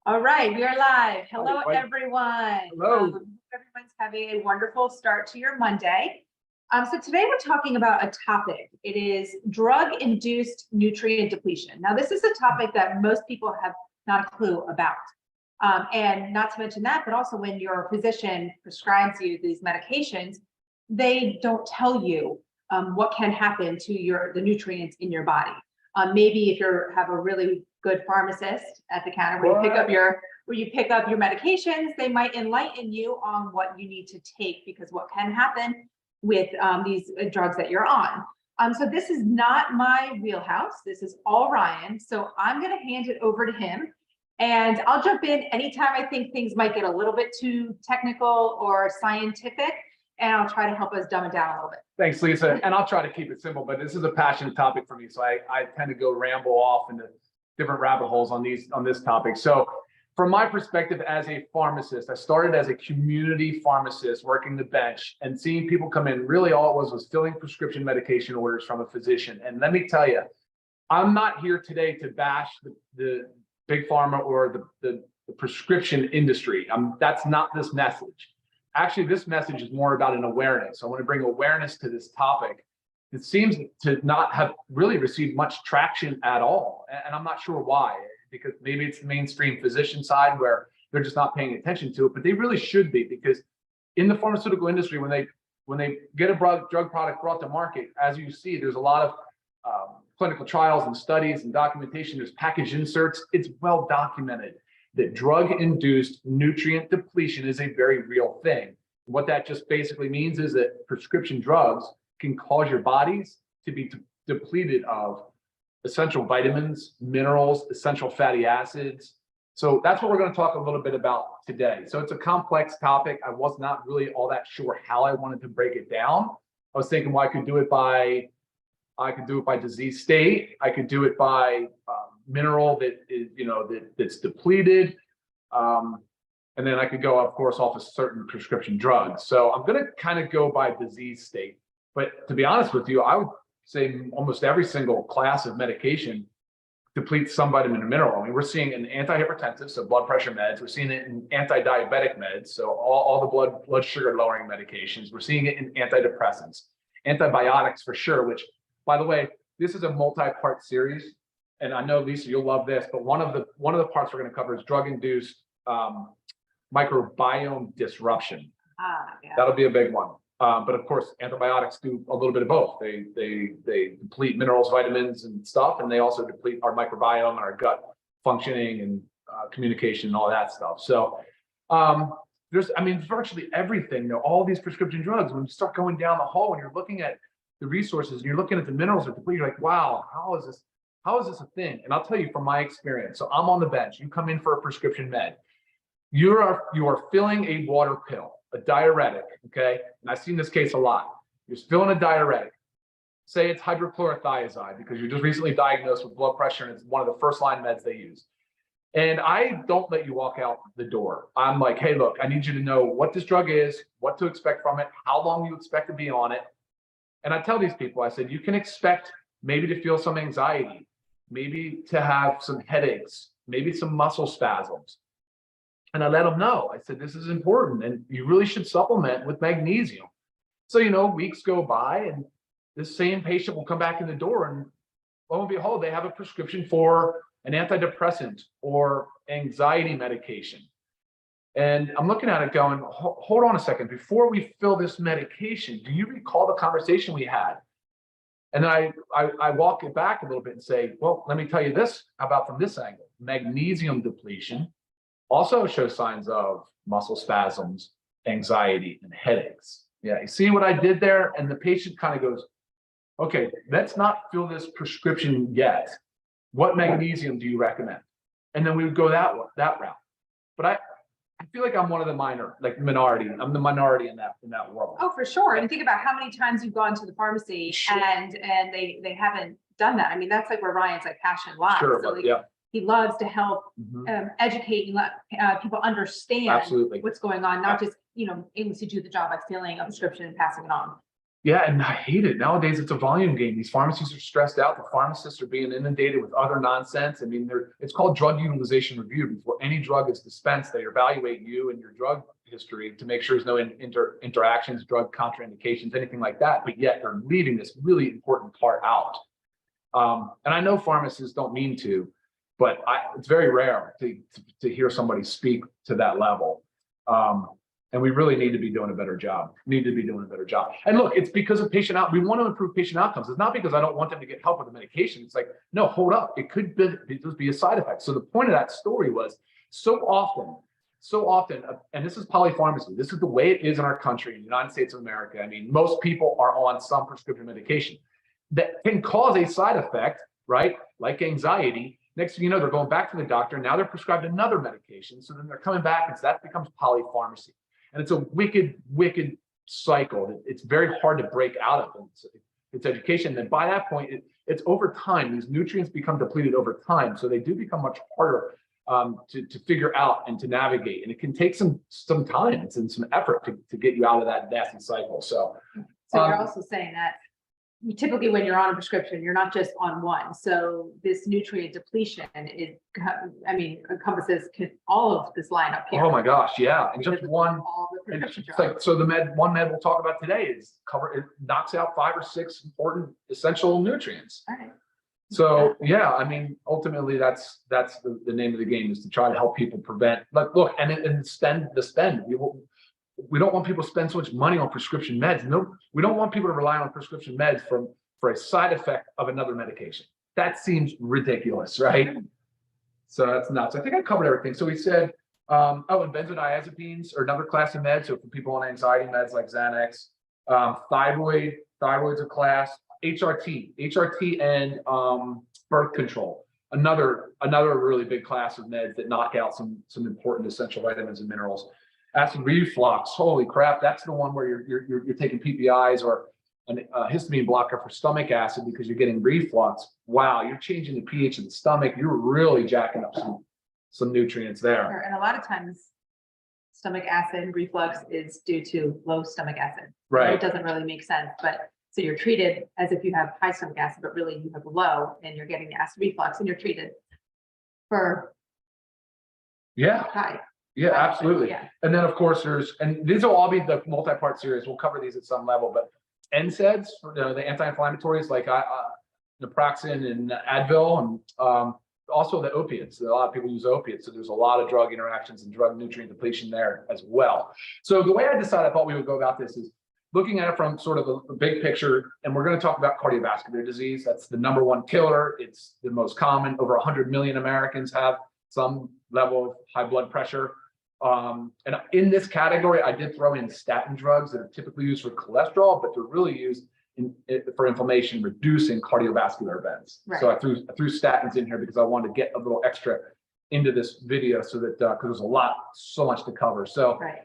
All right, we are live. Hello, everyone. Hello. Everyone's having a wonderful start to your Monday. So today we're talking about a topic. It is drug-induced nutrient depletion. Now, this is a topic that most people have not a clue about. And not to mention that, but also when your physician prescribes you these medications, they don't tell you what can happen to the nutrients in your body. Maybe if you have a really good pharmacist at the counter where you pick up your medications, they might enlighten you on what you need to take, because what can happen with these drugs that you're on. So this is not my wheelhouse. This is all Ryan. So I'm going to hand it over to him, and I'll jump in anytime I think things might get a little bit too technical or scientific, and I'll try to help us dumb it down a little bit. Thanks, Lisa. And I'll try to keep it simple, but this is a passionate topic for me. So I tend to go ramble off into different rabbit holes on this topic. So from my perspective as a pharmacist, I started as a community pharmacist working the bench and seeing people come in. Really all it was filling prescription medication orders from a physician. And let me tell you, I'm not here today to bash the big pharma or the prescription industry. That's not this message. Actually, this message is more about an awareness. I want to bring awareness to this topic. It seems to not have really received much traction at all. And I'm not sure why, because maybe it's the mainstream physician side where they're just not paying attention to it, but they really should be, because in the pharmaceutical industry, when they get a drug product brought to market, as you see, there's a lot of clinical trials and studies and documentation. There's package inserts. It's well documented that drug-induced nutrient depletion is a very real thing. What that just basically means is that prescription drugs can cause your bodies to be depleted of essential vitamins, minerals, essential fatty acids. So that's what we're going to talk a little bit about today. So it's a complex topic. I was not really all that sure how I wanted to break it down. I was thinking, well, I could do it by disease state. I could do it by mineral that is, that's depleted. And then I could go, of course, off of certain prescription drugs. So I'm going to kind of go by disease state. But to be honest with you, I would say almost every single class of medication depletes some vitamin and mineral. I mean, we're seeing it in antihypertensive, so blood pressure meds. We're seeing it in anti-diabetic meds, so all the blood sugar lowering medications. We're seeing it in antidepressants, antibiotics for sure, which, by the way, this is a multi-part series. And I know, Lisa, you'll love this, but one of the parts we're going to cover is drug-induced microbiome disruption. Yeah. That'll be a big one. But of course, antibiotics do a little bit of both. They deplete minerals, vitamins, and stuff, and they also deplete our microbiome and our gut functioning and communication and all that stuff. So there's, virtually everything. All these prescription drugs. When you start going down the hall and you're looking at the resources and you're looking at the minerals that deplete, you're like, wow, how is this a thing? And I'll tell you from my experience. So I'm on the bench. You come in for a prescription med. You are filling a water pill, a diuretic, okay? And I've seen this case a lot. You're filling a diuretic. Say it's hydrochlorothiazide because you're just recently diagnosed with blood pressure and it's one of the first line meds they use. And I don't let you walk out the door. I'm like, hey, look, I need you to know what this drug is, what to expect from it, how long you expect to be on it. And I tell these people, I said, you can expect maybe to feel some anxiety, maybe to have some headaches, maybe some muscle spasms. And I let them know. I said, this is important, and you really should supplement with magnesium. So, weeks go by, and this same patient will come back in the door, and lo and behold, they have a prescription for an antidepressant or anxiety medication. And I'm looking at it going, hold on a second. Before we fill this medication, do you recall the conversation we had? And then I walk it back a little bit and say, well, let me tell you this about from this angle. Magnesium depletion also shows signs of muscle spasms, anxiety, and headaches. Yeah, you see what I did there? And the patient kind of goes, okay, let's not fill this prescription yet. What magnesium do you recommend? And then we would go that route. But I feel like I'm one of the minority. I'm the minority in that world. Oh, for sure. And think about how many times you've gone to the pharmacy and they haven't done that. That's like where Ryan's passion lies. Sure, so yeah. He loves to help educate and let people understand Absolutely. what's going on, not just aiming to do the job by filling a prescription and passing it on. Yeah, and I hate it. Nowadays, it's a volume game. These pharmacies are stressed out. The pharmacists are being inundated with other nonsense. I mean, it's called drug utilization review. Before any drug is dispensed, they evaluate you and your drug history to make sure there's no interactions, drug contraindications, anything like that. But yet they're leaving this really important part out. And I know pharmacists don't mean to, but it's very rare to hear somebody speak to that level. And we really need to be doing a better job. And look, it's because of we want to improve patient outcomes. It's not because I don't want them to get help with the medication. It's like, no, hold up. It could be a side effect. So the point of that story was so often, and this is polypharmacy. This is the way it is in our country, in the United States of America. I mean, most people are on some prescription medication that can cause a side effect, right? Like anxiety. Next thing you know, they're going back to the doctor. Now they're prescribed another medication. So then they're coming back, and so that becomes polypharmacy. And it's a wicked, wicked cycle. It's very hard to break out of. It's education. And by that point, it's over time. These nutrients become depleted over time. So they do become much harder to figure out and to navigate. And it can take some time and some effort to get you out of that nasty cycle. So you're also saying that typically when you're on a prescription, you're not just on one. So this nutrient depletion encompasses all of this line up here. Oh my gosh, yeah. And just one, so one med we'll talk about today it knocks out 5 or 6 important essential nutrients. All right. So yeah, I mean, ultimately that's the name of the game, is to try to help people prevent, like, look, and spend. We don't want people to spend so much money on prescription meds. No, we don't want people to rely on prescription meds for a side effect of another medication. That seems ridiculous, right? So that's nuts. I think I covered everything. So we said, and benzodiazepines are another class of meds. So for people on anxiety meds like Xanax, thyroid's a class, HRT and birth control. Another really big class of meds that knock out some important essential vitamins and minerals. Acid reflux, holy crap, that's the one where you're taking PPIs or a histamine blocker for stomach acid because you're getting reflux. Wow, you're changing the pH of the stomach. You're really jacking up some nutrients there. And a lot of times, stomach acid reflux is due to low stomach acid. Right. It doesn't really make sense, but so you're treated as if you have high stomach acid, but really you have low, and you're getting acid reflux, and you're treated for high. Yeah, absolutely. Yeah. And then of course and these will all be the multi-part series. We'll cover these at some level, but NSAIDs, the anti-inflammatories like naproxen and Advil, and also the opiates. A lot of people use opiates, so there's a lot of drug interactions and drug nutrient depletion there as well. So the way I thought we would go about this is looking at it from sort of the big picture, and we're going to talk about cardiovascular disease. That's the #1 killer. It's the most common. Over 100 million Americans have some level of high blood pressure. And in this category, I did throw in statin drugs that are typically used for cholesterol, but they're really used for inflammation, reducing cardiovascular events. Right. So I threw statins in here because I wanted to get a little extra into this video so that because there's so much to cover. So right.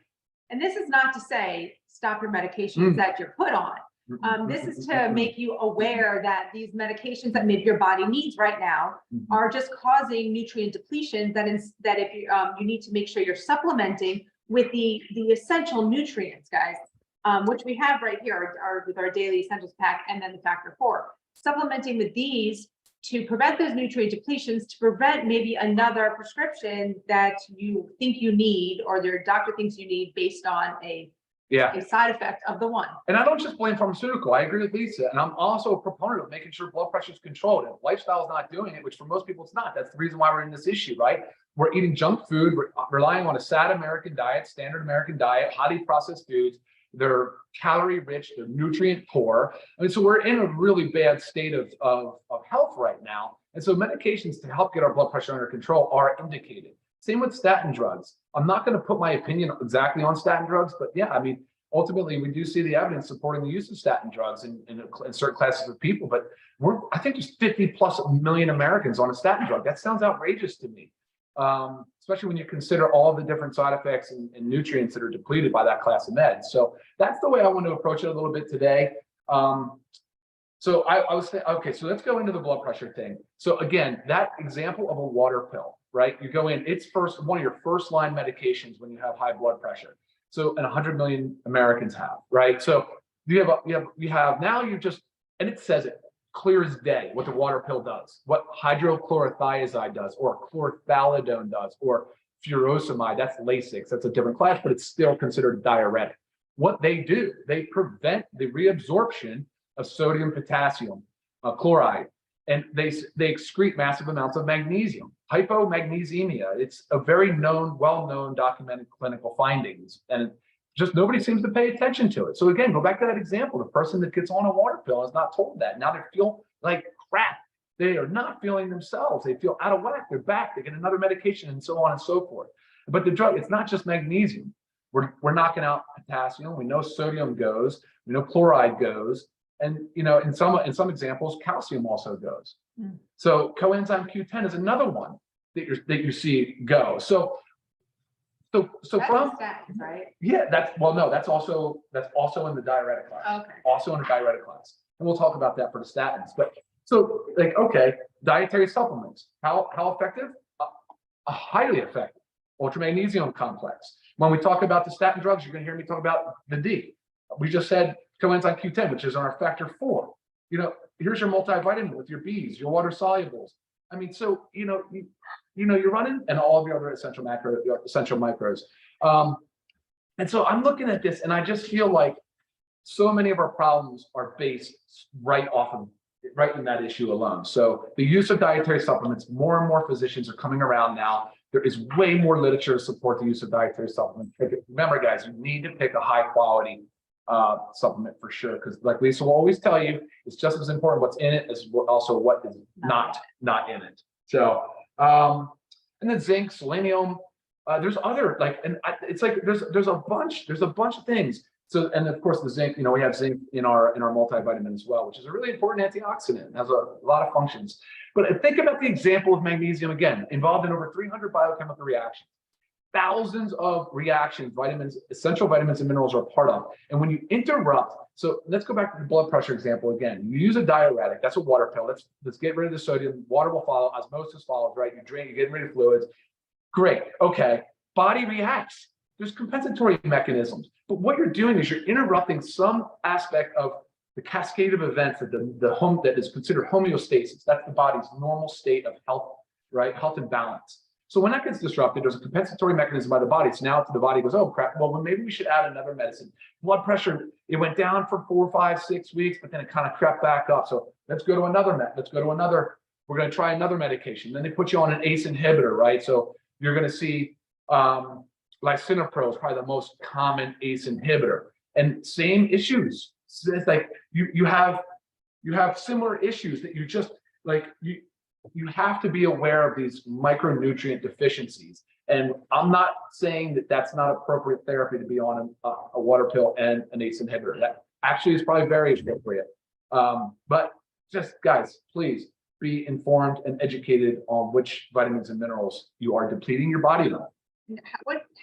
And this is not to say stop your medications that you're put on. This is to make you aware that these medications that maybe your body needs right now are just causing nutrient depletion. That if you need to make sure you're supplementing with the essential nutrients, guys, which we have right here with our daily essentials pack, and then the factor 4. Supplementing with these to prevent those nutrient depletions, to prevent maybe another prescription that you think you need or your doctor thinks you need based on a side effect of the one. And I don't just blame pharmaceutical. I agree with Lisa. And I'm also a proponent of making sure blood pressure is controlled. And if lifestyle is not doing it, which for most people it's not. That's the reason why we're in this issue, right? We're eating junk food. We're relying on a sad American diet, standard American diet, highly processed foods. They're calorie rich, they're nutrient poor. I mean, so we're in a really bad state of health right now. And so medications to help get our blood pressure under control are indicated. Same with statin drugs. I'm not going to put my opinion exactly on statin drugs, but yeah, I mean, ultimately we do see the evidence supporting the use of statin drugs in certain classes of people, but I think there's 50+ million Americans on a statin drug. That sounds outrageous to me, especially when you consider all the different side effects and nutrients that are depleted by that class of meds. So that's the way I want to approach it a little bit today. So I was saying, okay, so let's go into the blood pressure thing. So again, that example of a water pill, right? You go in, it's one of your first line medications when you have high blood pressure. So, and 100 million Americans have, right? So you have now you just, and it says it clear as day what the water pill does, what hydrochlorothiazide does, or chlorthalidone does, or furosemide. That's Lasix. That's a different class, but it's still considered a diuretic. What they do, they prevent the reabsorption of sodium, potassium, chloride, and they excrete massive amounts of magnesium. Hypomagnesemia. It's a very well-known, documented clinical findings, and just nobody seems to pay attention to it. So again, go back to that example. The person that gets on a water pill is not told that. Now they feel like crap. They are not feeling themselves. They feel out of whack. They're back. They get another medication and so on and so forth. But the drug, it's not just magnesium. We're knocking out potassium. We know sodium goes. We know chloride goes. And in some examples, calcium also goes. So coenzyme Q10 is another one that you see go. So That's from statins, right? yeah, that's also in the diuretic class. Okay. Also in the diuretic class, and we'll talk about that for the statins. But so okay, dietary supplements, how effective? Highly effective. Ultramagnesium complex. When we talk about the statin drugs, you're going to hear me talk about the D. We just said coenzyme Q10, which is on our factor 4. Here's your multivitamin with your Bs, your water solubles. I mean, so you're running, and all of your other essential micros. And so I'm looking at this, and I just feel like so many of our problems are based right in that issue alone. So the use of dietary supplements, more and more physicians are coming around now. There is way more literature to support the use of dietary supplements. Remember, guys, you need to pick a high quality supplement for sure, because like Lisa will always tell you, it's just as important what's in it as also what is not in it. So and then zinc, selenium, there's other it's like there's a bunch of things. So, and of course the zinc, we have zinc in our multivitamin as well, which is a really important antioxidant. It has a lot of functions. But think about the example of magnesium again, involved in over 300 biochemical reactions. Thousands of reactions, vitamins, essential vitamins and minerals are a part of. And when you interrupt, so let's go back to the blood pressure example again. You use a diuretic, that's a water pill. Let's get rid of the sodium. Water will follow, osmosis follows, right? You drink, you're getting rid of fluids. Great, okay. Body reacts. There's compensatory mechanisms. But what you're doing is you're interrupting some aspect of the cascade of events that that is considered homeostasis. That's the body's normal state of health, right? Health and balance. So when that gets disrupted, there's a compensatory mechanism by the body. So now the body goes, oh crap, well, maybe we should add another medicine. Blood pressure, it went down for 4, 5, 6 weeks, but then it kind of crept back up. So let's go to another we're going to try another medication. Then they put you on an ACE inhibitor, right? So you're going to see lisinopril is probably the most common ACE inhibitor, and same issues. So it's like you have similar issues that you just you have to be aware of these micronutrient deficiencies. And I'm not saying that that's not appropriate therapy to be on a water pill and an ACE inhibitor. That actually is probably very appropriate. But just guys, please be informed and educated on which vitamins and minerals you are depleting your body on.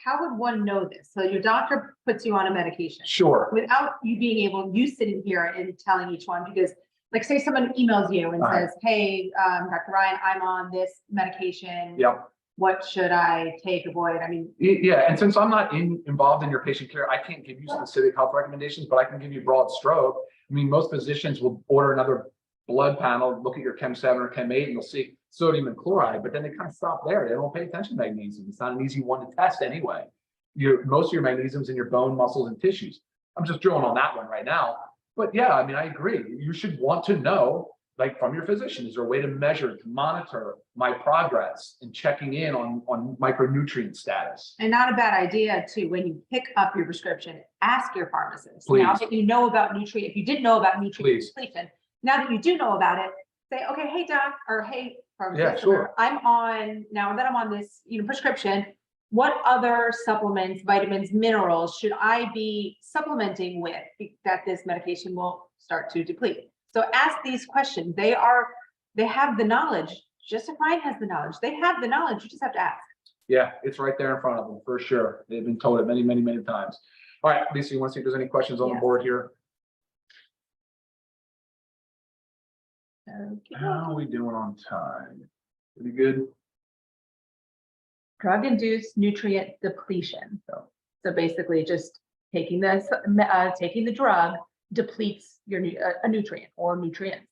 How would one know this? So your doctor puts you on a medication. Sure. Without you sitting here and telling each one, because like say someone emails you and says, hey, Dr. Ryan, I'm on this medication. Yep. What should I take, avoid? I mean, yeah. And since I'm not involved in your patient care, I can't give you specific health recommendations, but I can give you broad stroke. I mean, most physicians will order another blood panel, look at your Chem 7 or Chem 8, and you'll see sodium and chloride, but then they kind of stop there. They don't pay attention to magnesium. It's not an easy one to test anyway. Most of your magnesium's in your bone, muscles, and tissues. I'm just drilling on that one right now. But yeah, I mean, I agree. You should want to know, like from your physician, is there a way to measure, to monitor my progress and checking in on micronutrient status? And not a bad idea too, when you pick up your prescription, ask your pharmacist. Please. Now that you know about nutrient, if you didn't know about nutrient depletion, now that you do know about it, say, okay, hey doc, or hey pharmacist, yeah, sure. I'm on this prescription. What other supplements, vitamins, minerals should I be supplementing with that this medication will start to deplete? So ask these questions. They have the knowledge. Justifying has the knowledge. They have the knowledge. You just have to ask. Yeah, it's right there in front of them for sure. They've been told it many, many, many times. All right, Lisa, you want to see if there's any questions on the board here? Okay. How are we doing on time? Pretty good. Drug-induced nutrient depletion. So basically just taking the drug depletes your a nutrient or nutrients.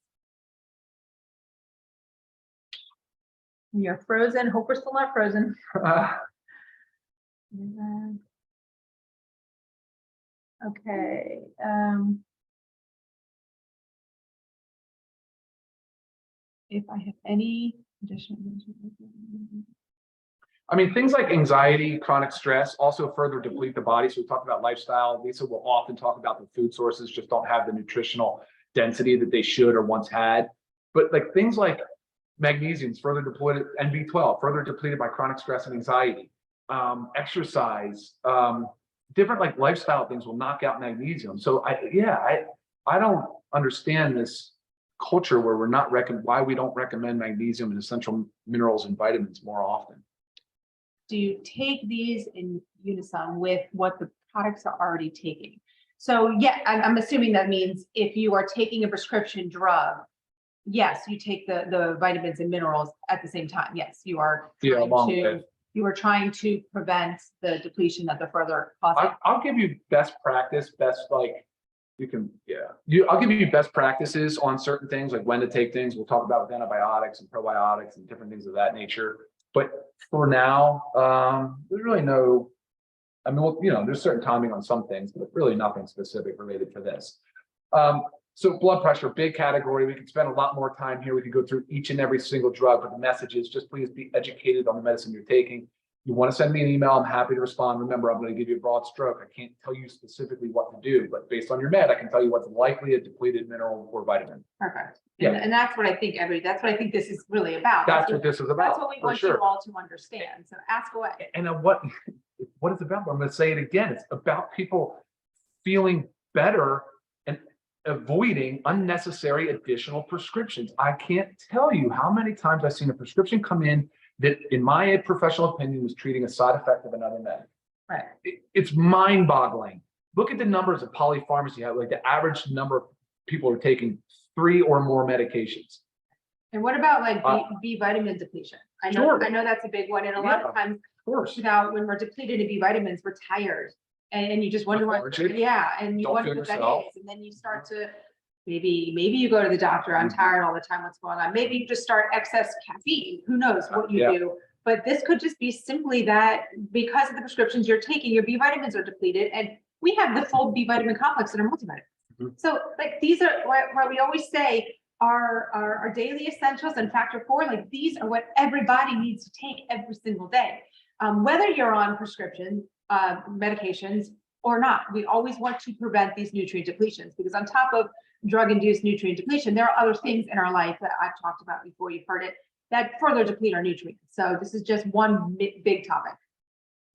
You're frozen. Hope we're still not frozen. Okay. If I have any additional. I mean, things like anxiety, chronic stress also further deplete the body. So we talked about lifestyle. Lisa will often talk about the food sources just don't have the nutritional density that they should or once had. But like things like magnesium's further depleted, and B12 further depleted by chronic stress and anxiety. Exercise, different like lifestyle things will knock out magnesium. So I don't understand this culture where we're not why we don't recommend magnesium and essential minerals and vitamins more often. Do you take these in unison with what the products are already taking? So yeah, I'm assuming that means if you are taking a prescription drug, yes, you take the vitamins and minerals at the same time. Yes, you are trying to prevent the depletion that the further causing. I'll give you best practice, I'll give you best practices on certain things, like when to take things. We'll talk about with antibiotics and probiotics and different things of that nature. But for now, there's really no, I mean, well, there's certain timing on some things, but really nothing specific related to this. So blood pressure, big category. We could spend a lot more time here. We could go through each and every single drug, but the message is just please be educated on the medicine you're taking. You want to send me an email, I'm happy to respond. Remember, I'm going to give you a broad stroke. I can't tell you specifically what to do, but based on your med, I can tell you what's likely a depleted mineral or vitamin. Perfect. Yeah. And that's what I think that's what I think this is really about. That's what this is about. That's what we want you all to understand. So ask away. And what it's about, I'm going to say it again. It's about people feeling better and avoiding unnecessary additional prescriptions. I can't tell you how many times I've seen a prescription come in that, in my professional opinion, was treating a side effect of another med. Right. It's mind-boggling. Look at the numbers of polypharmacy. Like the average number of people are taking 3 or more medications. And what about like B vitamin depletion? I know that's a big one, and a lot of times, when we're depleted in B vitamins, we're tired, and you just wonder what. Yeah, and you wonder what that is, and then you start to. Maybe you go to the doctor. I'm tired all the time. What's going on? Maybe you just start excess caffeine. Who knows what you do? But this could just be simply that because of the prescriptions you're taking, your B vitamins are depleted, and we have the full B vitamin complex in our multivitamins. So like these are where we always say our daily essentials and factor 4. Like these are what everybody needs to take every single day, whether you're on prescription medications or not. We always want to prevent these nutrient depletions, because on top of drug-induced nutrient depletion, there are other things in our life that I've talked about before, you've heard it, that further deplete our nutrients. So this is just one big topic.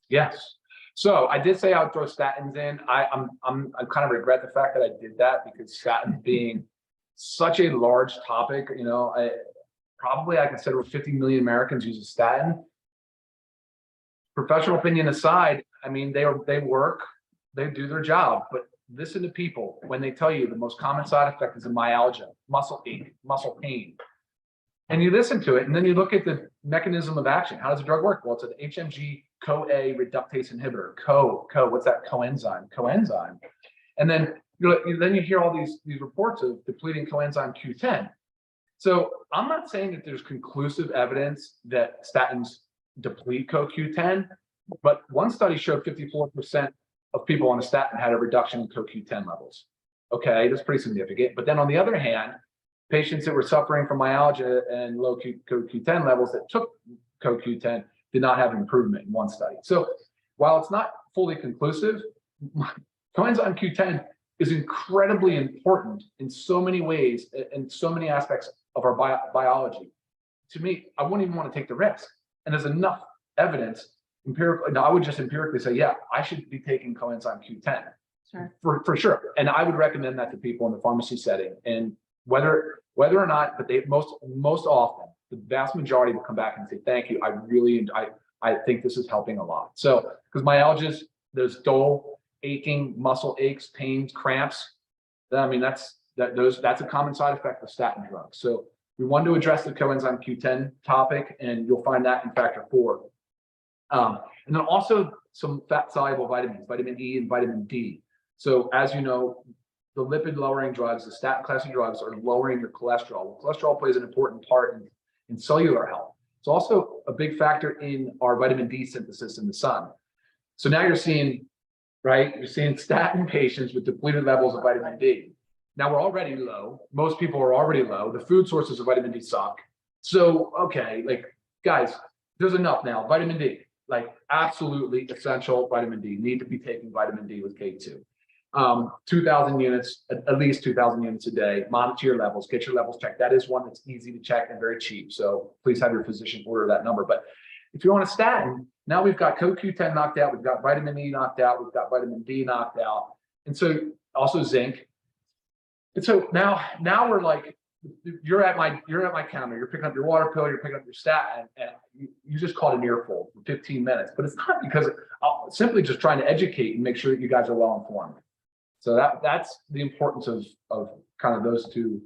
Yes. So I did say I would throw statins in. I kind of regret the fact that I did that, because statins being such a large topic, I consider 50 million Americans use a statin. Professional opinion aside, I mean, they work, they do their job, but listen to people when they tell you the most common side effect is a myalgia, muscle ache, muscle pain. And you listen to it, and then you look at the mechanism of action. How does the drug work? Well, it's an HMG-CoA reductase inhibitor. What's that coenzyme? And then you hear all these reports of depleting coenzyme Q10. So I'm not saying that there's conclusive evidence that statins deplete CoQ10, but one study showed 54% of people on a statin had a reduction in CoQ10 levels. Okay, that's pretty significant. But then on the other hand, patients that were suffering from myalgia and low CoQ10 levels that took CoQ10 did not have improvement in one study. So while it's not fully conclusive, coenzyme Q10 is incredibly important in so many ways and so many aspects of our biology. To me, I wouldn't even want to take the risk. And there's enough evidence empirically. Now, I would just empirically say, yeah, I should be taking coenzyme Q10 for sure. And I would recommend that to people in the pharmacy setting. And whether or not, but they most often, the vast majority will come back and say, thank you. I think this is helping a lot. So, because myalgias, there's dull, aching, muscle aches, pains, cramps. I mean, that's a common side effect of statin drugs. So we want to address the coenzyme Q10 topic, and you'll find that in factor 4. And then also some fat soluble vitamins, vitamin E and vitamin D. So as you know, the lipid lowering drugs, the statin class of drugs are lowering your cholesterol. Well, cholesterol plays an important part in cellular health. It's also a big factor in our vitamin D synthesis in the sun. So now you're seeing, right? You're seeing statin patients with depleted levels of vitamin D. Now we're already low. Most people are already low. The food sources of vitamin D suck. So, okay, like guys, there's enough now. Vitamin D, like absolutely essential vitamin D. Need to be taking vitamin D with K2. 2,000 units, at least 2,000 units a day. Monitor your levels, get your levels checked. That is one that's easy to check and very cheap. So please have your physician order that number. But if you want a statin, now we've got CoQ10 knocked out, we've got vitamin E knocked out, we've got vitamin D knocked out, and so also zinc. And so now we're like, you're at my counter, you're picking up your water pill, you're picking up your statin, and you just caught an earful for 15 minutes. But it's not because I'm simply just trying to educate and make sure that you guys are well informed. So that's the importance of kind of those two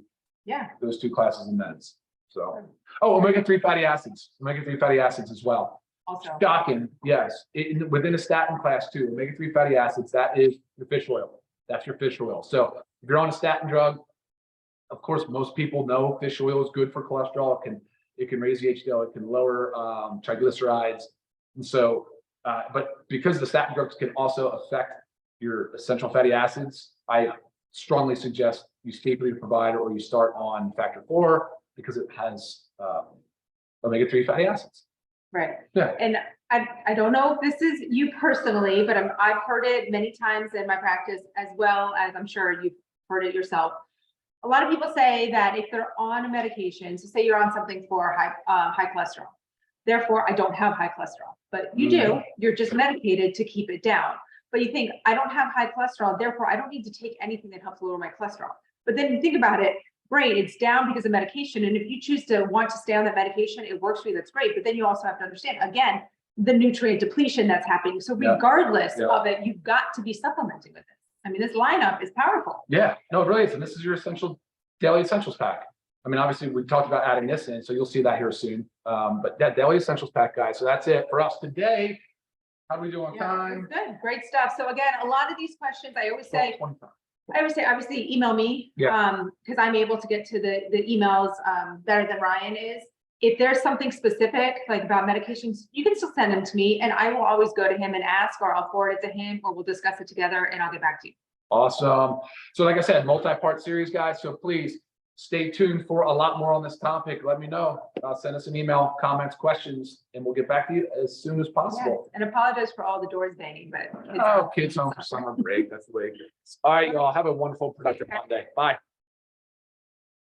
classes of meds. So, omega-3 fatty acids as well. Also, Shocking, yes. Within a statin class too, omega-3 fatty acids, that is your fish oil. That's your fish oil. So if you're on a statin drug, of course, most people know fish oil is good for cholesterol. It can raise the HDL, it can lower triglycerides. And so, but because the statin drugs can also affect your essential fatty acids, I strongly suggest you stay with your provider or you start on factor 4 because it has omega-3 fatty acids. right. Yeah. And I don't know if this is you personally, but I've heard it many times in my practice, as well as I'm sure you've heard it yourself. A lot of people say that if they're on a medication, so say you're on something for high cholesterol, therefore I don't have high cholesterol, but you do, you're just medicated to keep it down. But you think, I don't have high cholesterol, therefore I don't need to take anything that helps lower my cholesterol. But then you think about it, great, it's down because of medication. And if you choose to want to stay on that medication, it works for you, that's great. But then you also have to understand, again, the nutrient depletion that's happening. So regardless of it, you've got to be supplementing with it. I mean, this lineup is powerful. Yeah, no, it really is. And this is your daily essentials pack. I mean, obviously we talked about adding this in, so you'll see that here soon. But that daily essentials pack, guys. So that's it for us today. How do we do on time? Good, great stuff. So again, a lot of these questions, I always say, obviously email me, because I'm able to get to the emails better than Ryan is. If there's something specific, like about medications, you can still send them to me and I will always go to him and ask, or I'll forward it to him, or we'll discuss it together and I'll get back to you. Awesome. So like I said, multi-part series, guys. So please stay tuned for a lot more on this topic. Let me know. Send us an email, comments, questions, and we'll get back to you as soon as possible. Yes. And apologize for all the doors banging, but kids home for summer break. That's the way it goes. All right, y'all. Have a wonderful, productive Monday. Bye.